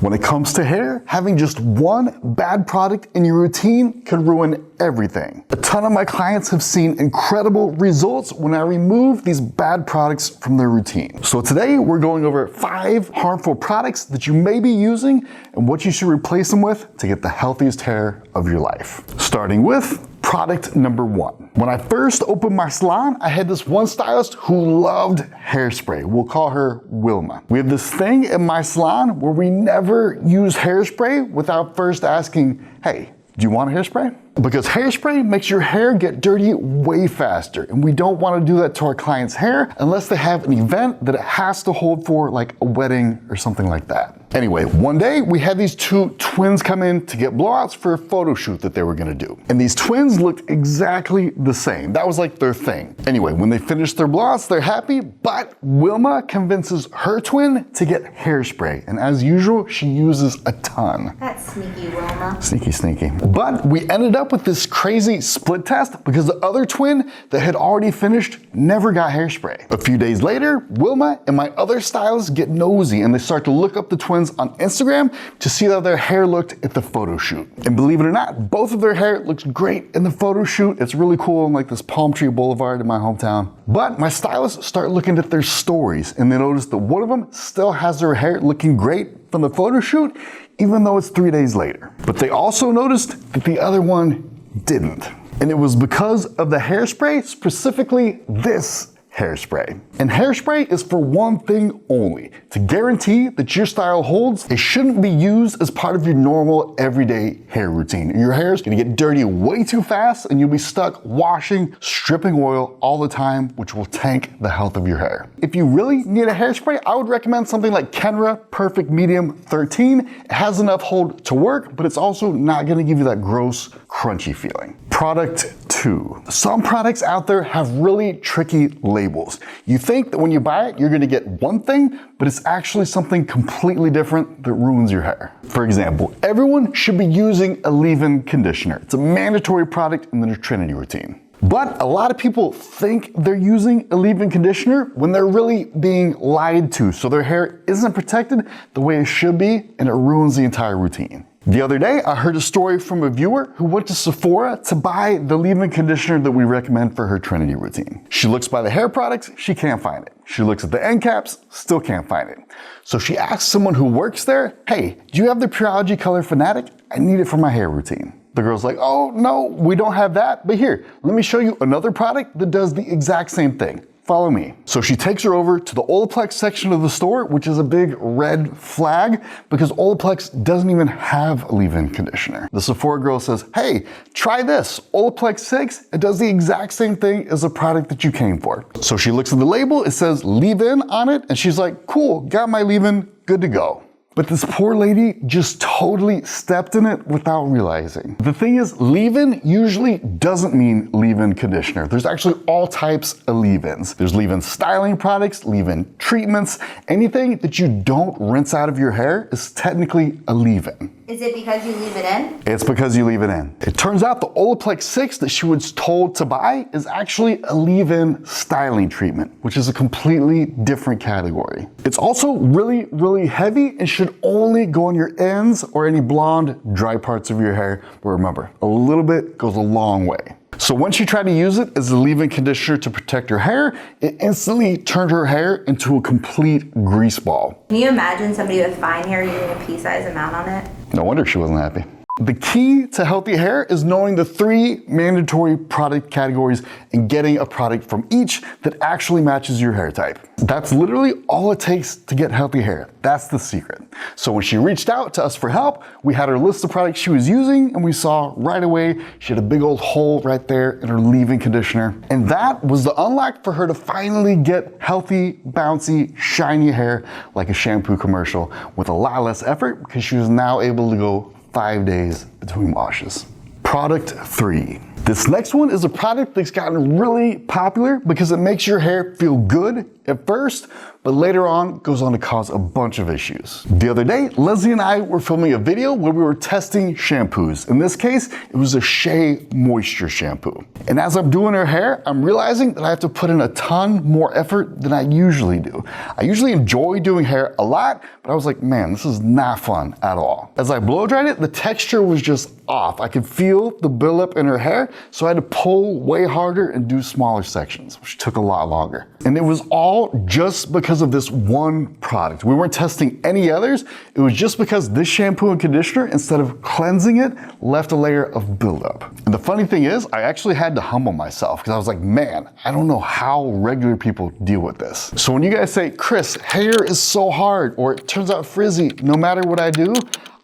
When it comes to hair, having just one bad product in your routine could ruin everything. A ton of my clients have seen incredible results when I remove these bad products from their routine. So today we're going over 5 harmful products that you may be using and what you should replace them with to get the healthiest hair of your life. Starting with product number 1. When I first opened my salon, I had this one stylist who loved hairspray. We'll call her Wilma. We have this thing in my salon where we never use hairspray without first asking, hey, do you want a hairspray? Because hairspray makes your hair get dirty way faster, and we don't want to do that to our clients' hair unless they have an event that it has to hold for, like a wedding or something like that. Anyway, one day we had these 2 twins come in to get blowouts for a photo shoot that they were gonna do. And these twins looked exactly the same. That was like their thing. Anyway, when they finished their blowouts, they're happy, but Wilma convinces her twin to get hairspray. And as usual, she uses a ton. That's sneaky, Wilma. Sneaky, sneaky. But we ended up with this crazy split test because the other twin that had already finished never got hairspray. A few days later, Wilma and my other stylist get nosy and they start to look up the twins on Instagram to see how their hair looked at the photo shoot. And believe it or not, both of their hair looks great in the photo shoot. It's really cool on like this Palm Tree Boulevard in my hometown. But my stylists start looking at their stories and they notice that one of them still has her hair looking great from the photo shoot, even though it's 3 days later. But they also noticed that the other one didn't. And it was because of the hairspray, specifically this hairspray. And hairspray is for one thing only: to guarantee that your style holds. It shouldn't be used as part of your normal everyday hair routine. Your hair is gonna get dirty way too fast and you'll be stuck washing, stripping oil all the time, which will tank the health of your hair. If you really need a hairspray, I would recommend something like Kenra Perfect Medium 13. It has enough hold to work, but it's also not gonna give you that gross, crunchy feeling. Product 2. Some products out there have really tricky labels. You think that when you buy it, you're gonna get one thing, but it's actually something completely different that ruins your hair. For example, everyone should be using a leave-in conditioner. It's a mandatory product in the Trinity routine. But a lot of people think they're using a leave-in conditioner when they're really being lied to, so their hair isn't protected the way it should be, and it ruins the entire routine. The other day, I heard a story from a viewer who went to Sephora to buy the leave-in conditioner that we recommend for her Trinity routine. She looks by the hair products, she can't find it. She looks at the end caps, still can't find it. So she asks someone who works there, hey, do you have the Pureology Color Fanatic? I need it for my hair routine. The girl's like, oh no, we don't have that, but here, let me show you another product that does the exact same thing. Follow me. So she takes her over to the Olaplex section of the store, which is a big red flag because Olaplex doesn't even have a leave-in conditioner. The Sephora girl says, hey, try this, Olaplex 6. It does the exact same thing as the product that you came for. So she looks at the label, it says leave-in on it, and she's like, cool, got my leave-in, good to go. But this poor lady just totally stepped in it without realizing. The thing is, leave-in usually doesn't mean leave-in conditioner. There's actually all types of leave-ins. There's leave-in styling products, leave-in treatments. Anything that you don't rinse out of your hair is technically a leave-in. Is it because you leave it in? It's because you leave it in. It turns out the Olaplex 6 that she was told to buy is actually a leave-in styling treatment, which is a completely different category. It's also really, really heavy and should only go on your ends or any blonde, dry parts of your hair. But remember, a little bit goes a long way. So once you try to use it as a leave-in conditioner to protect your hair, it instantly turned her hair into a complete grease ball. Can you imagine somebody with fine hair using a pea-sized amount on it? No wonder she wasn't happy. The key to healthy hair is knowing the 3 mandatory product categories and getting a product from each that actually matches your hair type. That's literally all it takes to get healthy hair. That's the secret. So when she reached out to us for help, we had her list of products she was using and we saw right away she had a big old hole right there in her leave-in conditioner. And that was the unlock for her to finally get healthy, bouncy, shiny hair like a shampoo commercial with a lot less effort because she was now able to go 5 days between washes. Product 3. This next one is a product that's gotten really popular because it makes your hair feel good at first, but later on goes on to cause a bunch of issues. The other day, Leslie and I were filming a video where we were testing shampoos. In this case, it was a Shea Moisture shampoo. And as I'm doing her hair, I'm realizing that I have to put in a ton more effort than I usually do. I usually enjoy doing hair a lot, but I was like, man, this is not fun at all. As I blow dried it, the texture was just off. I could feel the buildup in her hair, so I had to pull way harder and do smaller sections, which took a lot longer. And it was all just because of this one product. We weren't testing any others. It was just because this shampoo and conditioner, instead of cleansing it, left a layer of buildup. And the funny thing is, I actually had to humble myself because I was like, man, I don't know how regular people deal with this. So when you guys say, Chris, hair is so hard, or it turns out frizzy no matter what I do,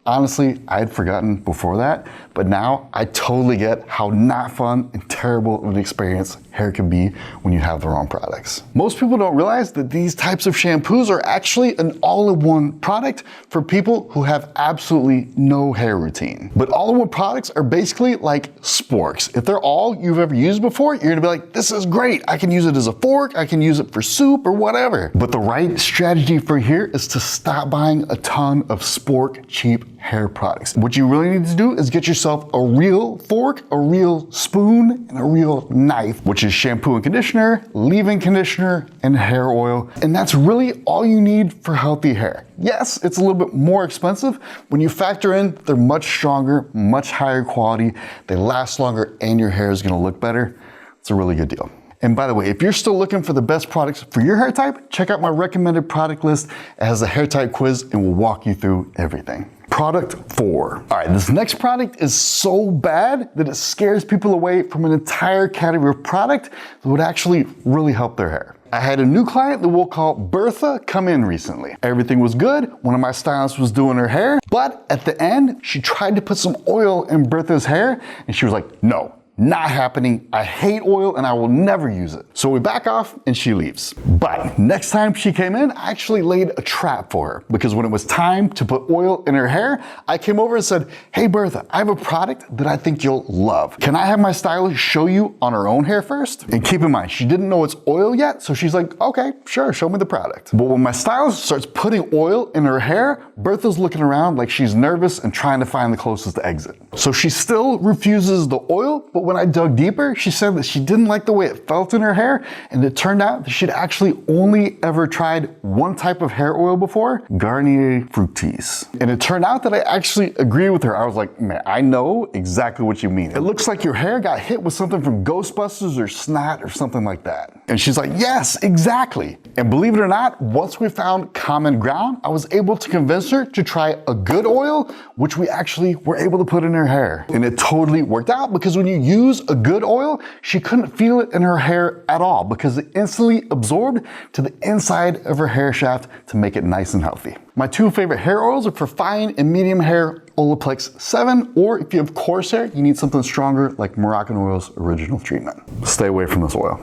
honestly, I had forgotten before that, but now I totally get how not fun and terrible of an experience hair can be when you have the wrong products. Most people don't realize that these types of shampoos are actually an all-in-one product for people who have absolutely no hair routine. But all-in-one products are basically like sporks. If they're all you've ever used before, you're gonna be like, this is great. I can use it as a fork, I can use it for soup or whatever. But the right strategy for here is to stop buying a ton of spork cheap hair products. What you really need to do is get yourself a real fork, a real spoon, and a real knife, which is shampoo and conditioner, leave-in conditioner, and hair oil. And that's really all you need for healthy hair. Yes, it's a little bit more expensive. When you factor in, they're much stronger, much higher quality, they last longer, and your hair is gonna look better. It's a really good deal. And by the way, if you're still looking for the best products for your hair type, check out my recommended product list. It has a hair type quiz and will walk you through everything. Product 4. All right, this next product is so bad that it scares people away from an entire category of product that would actually really help their hair. I had a new client that we'll call Bertha come in recently. Everything was good. One of my stylists was doing her hair, but at the end, she tried to put some oil in Bertha's hair and she was like, no. Not happening. I hate oil and I will never use it. So we back off and she leaves. But next time she came in, I actually laid a trap for her because when it was time to put oil in her hair, I came over and said, hey Bertha, I have a product that I think you'll love. Can I have my stylist show you on her own hair first? And keep in mind, she didn't know it's oil yet, so she's like, okay, sure, show me the product. But when my stylist starts putting oil in her hair, Bertha's looking around like she's nervous and trying to find the closest exit. So she still refuses the oil, but when I dug deeper, she said that she didn't like the way it felt in her hair, and it turned out that she'd actually only ever tried one type of hair oil before, Garnier Fructis. And it turned out that I actually agree with her. I was like, man, I know exactly what you mean. It looks like your hair got hit with something from Ghostbusters or snot or something like that. And she's like, yes, exactly. And believe it or not, once we found common ground, I was able to convince her to try a good oil, which we actually were able to put in her hair. And it totally worked out because when you use a good oil, she couldn't feel it in her hair at all because it instantly absorbed to the inside of her hair shaft to make it nice and healthy. My two favorite hair oils are for fine and medium hair, Olaplex 7, or if you have coarse hair, you need something stronger like Moroccan Oil's Original Treatment. Stay away from this oil.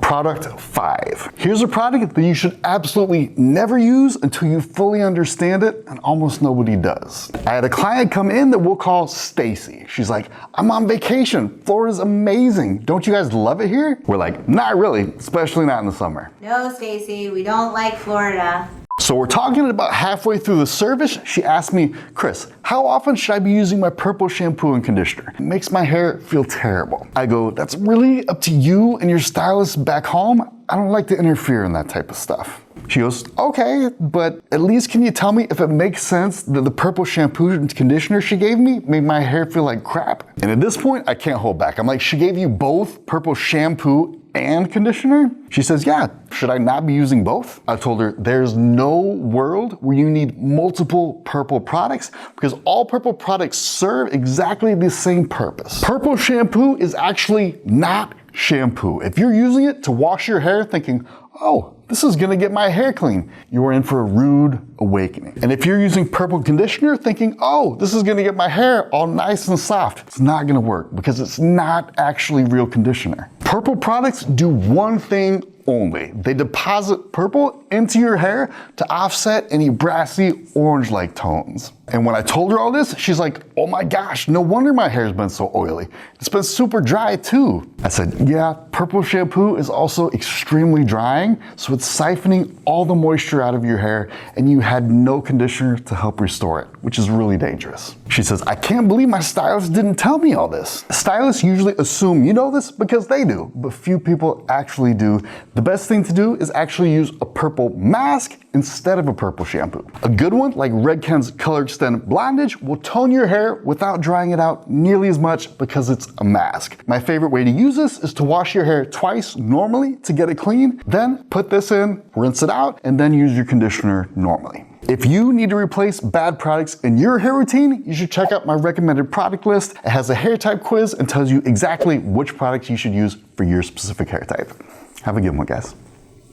Product 5. Here's a product that you should absolutely never use until you fully understand it, and almost nobody does. I had a client come in that we'll call Stacy. She's like, I'm on vacation. Florida's amazing. Don't you guys love it here? We're like, not really, especially not in the summer. No, Stacy, we don't like Florida. So we're talking about halfway through the service, she asked me, Chris, how often should I be using my purple shampoo and conditioner? It makes my hair feel terrible. I go, that's really up to you and your stylist back home. I don't like to interfere in that type of stuff. She goes, okay, but at least can you tell me if it makes sense that the purple shampoo and conditioner she gave me made my hair feel like crap? And at this point, I can't hold back. I'm like, she gave you both purple shampoo and conditioner? She says, yeah, should I not be using both? I told her, there's no world where you need multiple purple products because all purple products serve exactly the same purpose. Purple shampoo is actually not shampoo. If you're using it to wash your hair thinking, oh, this is gonna get my hair clean, you are in for a rude awakening. And if you're using purple conditioner thinking, oh, this is gonna get my hair all nice and soft, it's not gonna work because it's not actually real conditioner. Purple products do one thing only. They deposit purple into your hair to offset any brassy orange-like tones. And when I told her all this, she's like, oh my gosh, no wonder my hair's been so oily. It's been super dry too. I said, yeah, purple shampoo is also extremely drying, so it's siphoning all the moisture out of your hair, and you had no conditioner to help restore it, which is really dangerous. She says, I can't believe my stylist didn't tell me all this. Stylists usually assume you know this because they do, but few people actually do. The best thing to do is actually use a purple mask instead of a purple shampoo. A good one, like Redken's Color Extend Blondage, will tone your hair without drying it out nearly as much because it's a mask. My favorite way to use this is to wash your hair twice normally to get it clean, then put this in, rinse it out, and then use your conditioner normally. If you need to replace bad products in your hair routine, you should check out my recommended product list. It has a hair type quiz and tells you exactly which products you should use for your specific hair type. Have a good one, guys.